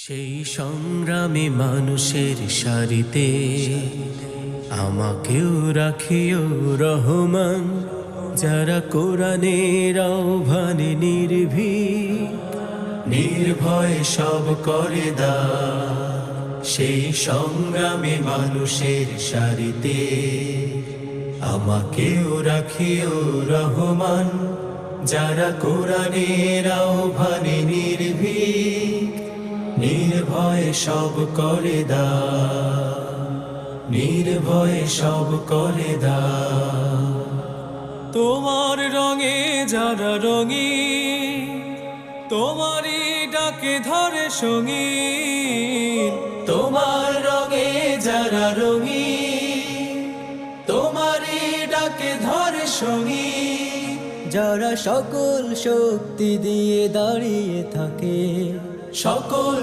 সেই সংগ্রামী মানুষের সারিতে আমাকেও রাখিও রহমান, যারা কোরআনের আহ্বানে নির্ভয় সব করে সেই সংগ্রামী মানুষের সারিতে আমাকেও রাখিও রহমান, যারা কোরআনের আহ্বানে নির্ভয় সব করে নির্ভয় সব করে তোমার রঙে যারা রঙী, তোমারই ডাকে ধরে সঙ্গীন। তোমার রঙে যারা রঙী, তোমারই ডাকে ধরে সঙ্গীন। যারা সকল শক্তি দিয়ে দাঁড়িয়ে থাকে, সকল